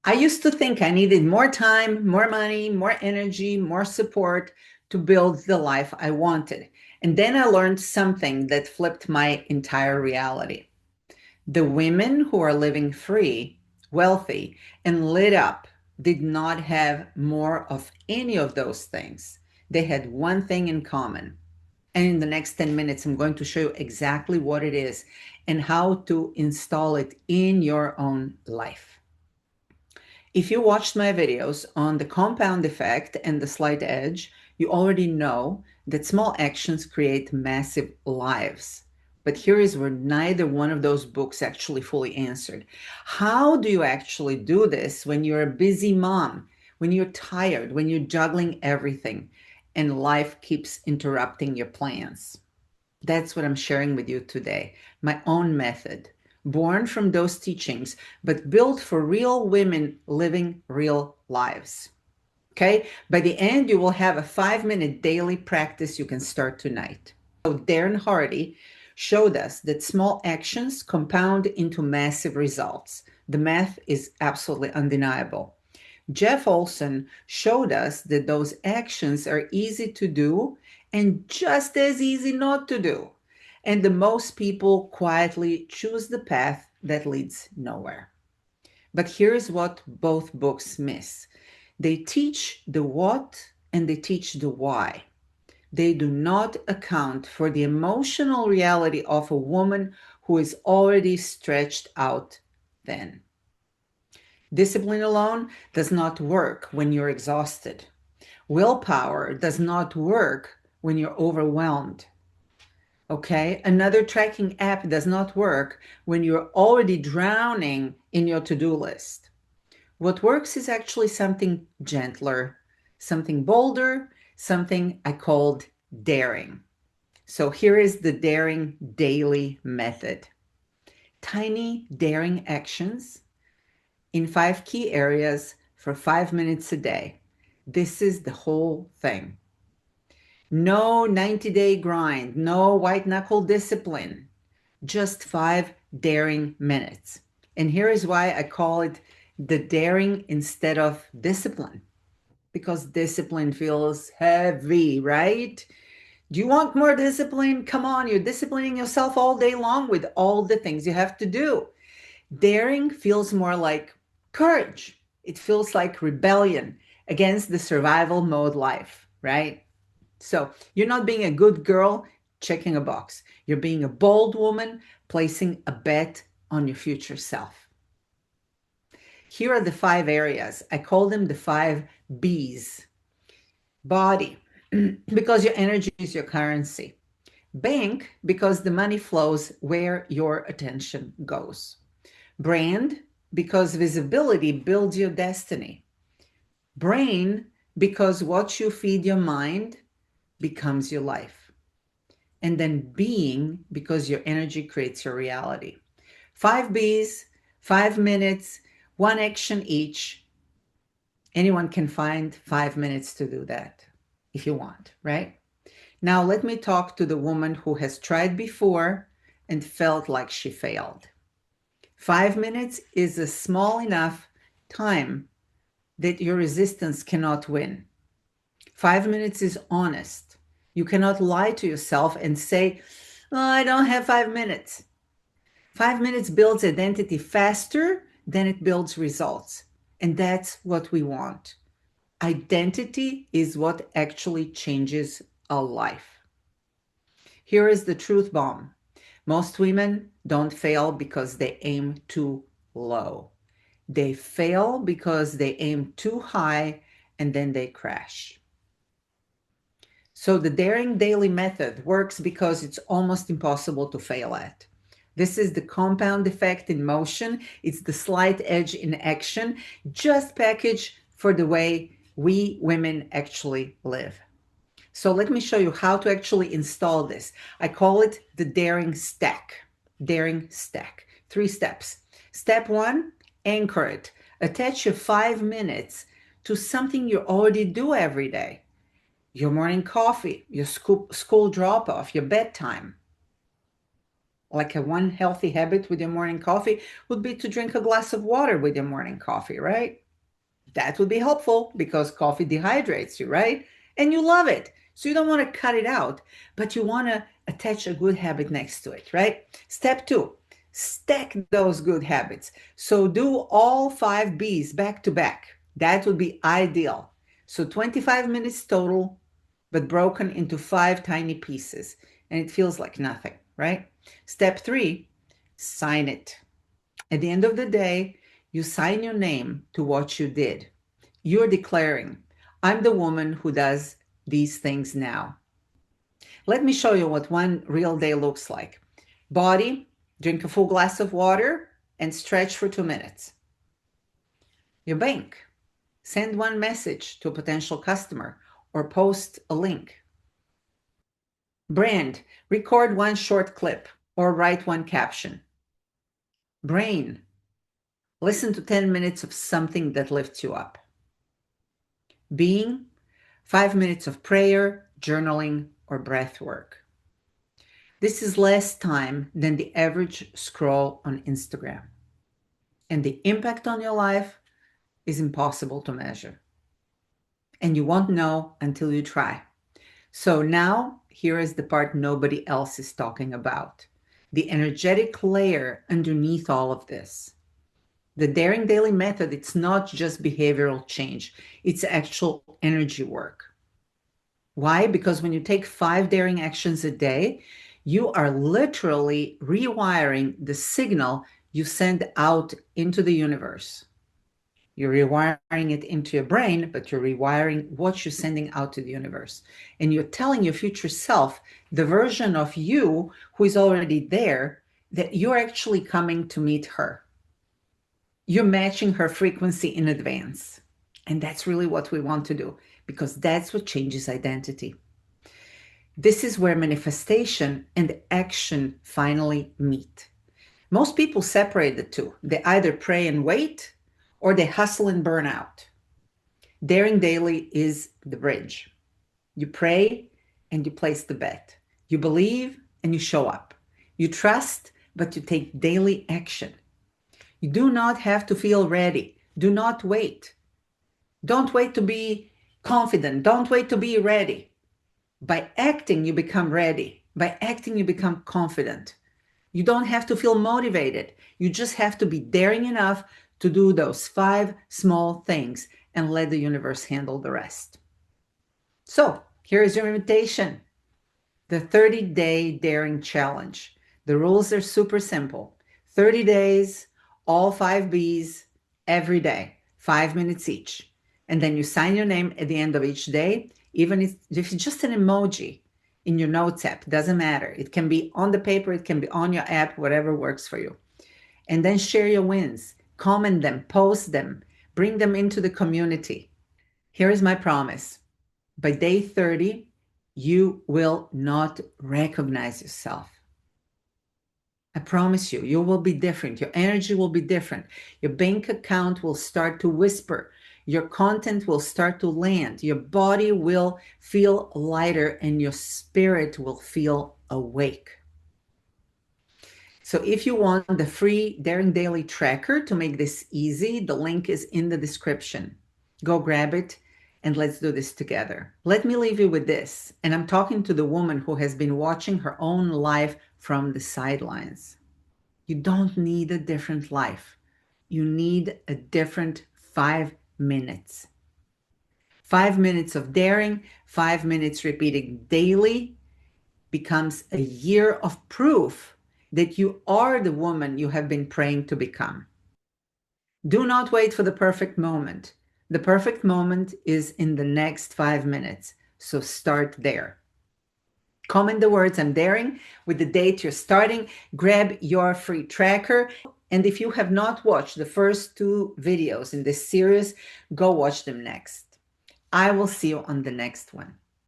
I used to think I needed more time, more money, more energy, more support to build the life I wanted. And then I learned something that flipped my entire reality. The women who are living free, wealthy, and lit up did not have more of any of those things. They had one thing in common. And in the next 10 minutes, I'm going to show you exactly what it is and how to install it in your own life. If you watched my videos on the compound effect and the slight edge, you already know that small actions create massive lives. But here is where neither one of those books actually fully answered. How do you actually do this when you're a busy mom, when you're tired, when you're juggling everything, and life keeps interrupting your plans? That's what I'm sharing with you today. My own method, born from those teachings, but built for real women living real lives. Okay? By the end, you will have a 5-minute daily practice you can start tonight. So, Darren Hardy showed us that small actions compound into massive results. The math is absolutely undeniable. Jeff Olson showed us that those actions are easy to do and just as easy not to do. And the most people quietly choose the path that leads nowhere. But here's what both books miss: they teach the what and they teach the why. They do not account for the emotional reality of a woman who is already stretched out thin. Discipline alone does not work when you're exhausted. Willpower does not work when you're overwhelmed. Okay? Another tracking app does not work when you're already drowning in your to do list. What works is actually something gentler, something bolder, something I called daring. So here is the daring daily method: tiny daring actions in 5 key areas for 5 minutes a day. This is the whole thing. No 90-day grind, no white knuckle discipline, just 5 daring minutes. And here is why I call it the daring instead of discipline, because discipline feels heavy, right? Do you want more discipline? Come on, you're disciplining yourself all day long with all the things you have to do. Daring feels more like courage. It feels like rebellion against the survival mode life, right? So you're not being a good girl checking a box. You're being a bold woman placing a bet on your future self. Here are the 5 areas. I call them the 5 B's. Body, because your energy is your currency. Bank, because the money flows where your attention goes. Brand, because visibility builds your destiny. Brain, because what you feed your mind becomes your life. And then being, because your energy creates your reality. 5 B's, 5 minutes, 1 action each. Anyone can find 5 minutes to do that if you want, right? Now let me talk to the woman who has tried before and felt like she failed. 5 minutes is a small enough time that your resistance cannot win. 5 minutes is honest. You cannot lie to yourself and say, oh, I don't have 5 minutes. 5 minutes builds identity faster than it builds results. And that's what we want. Identity is what actually changes a life. Here is the truth bomb. Most women don't fail because they aim too low. They fail because they aim too high and then they crash. So the daring daily method works because it's almost impossible to fail at. This is the compound effect in motion. It's the slight edge in action, just packaged for the way we women actually live. So let me show you how to actually install this. I call it the daring stack. Daring stack. 3 steps. Step 1, anchor it. Attach your 5 minutes to something you already do every day. Your morning coffee, your school drop-off, your bedtime. Like a one healthy habit with your morning coffee would be to drink a glass of water with your morning coffee, right? That would be helpful because coffee dehydrates you, right? And you love it. So you don't want to cut it out, but you want to attach a good habit next to it, right? Step two, stack those good habits. So do all 5 B's back to back. That would be ideal. So 25 minutes total, but broken into 5 tiny pieces. And it feels like nothing, right? Step three, sign it. At the end of the day, you sign your name to what you did. You're declaring, I'm the woman who does these things now. Let me show you what one real day looks like. Body, drink a full glass of water and stretch for 2 minutes. Your bank, send one message to a potential customer or post a link. Brand, record one short clip or write one caption. Brain, listen to 10 minutes of something that lifts you up. Being, 5 minutes of prayer, journaling, or breath work. This is less time than the average scroll on Instagram. And the impact on your life is impossible to measure. And you won't know until you try. So now, here is the part nobody else is talking about. The energetic layer underneath all of this. The Daring Daily method, it's not just behavioral change, it's actual energy work. Why? Because when you take 5 daring actions a day, you are literally rewiring the signal you send out into the universe. You're rewiring it into your brain, but you're rewiring what you're sending out to the universe. And you're telling your future self, the version of you who is already there, that you're actually coming to meet her. You're matching her frequency in advance. And that's really what we want to do, because that's what changes identity. This is where manifestation and action finally meet. Most people separate the two. They either pray and wait, or they hustle and burn out. Daring Daily is the bridge. You pray and you place the bet. You believe and you show up. You trust, but you take daily action. You do not have to feel ready. Do not wait. Don't wait to be confident. Don't wait to be ready. By acting, you become ready. By acting, you become confident. You don't have to feel motivated. You just have to be daring enough to do those 5 small things and let the universe handle the rest. So here's your invitation. The 30-day daring challenge. The rules are super simple. 30 days, all 5 B's, every day, 5 minutes each. And then you sign your name at the end of each day, even if it's just an emoji in your notes app, doesn't matter. It can be on the paper, it can be on your app, whatever works for you. And then share your wins, comment them, post them, bring them into the community. Here is my promise. By day 30, you will not recognize yourself. I promise you, you will be different. Your energy will be different. Your bank account will start to whisper. Your content will start to land. Your body will feel lighter and your spirit will feel awake. So if you want the free Daring Daily tracker to make this easy, the link is in the description. Go grab it and let's do this together. Let me leave you with this. And I'm talking to the woman who has been watching her own life from the sidelines. You don't need a different life. You need a different 5 minutes. 5 minutes of daring, 5 minutes repeating daily becomes a year of proof that you are the woman you have been praying to become. Do not wait for the perfect moment. The perfect moment is in the next 5 minutes. So start there. Comment the words "I'm daring" with the date you're starting. Grab your free tracker. And if you have not watched the first 2 videos in this series, go watch them next. I will see you on the next one.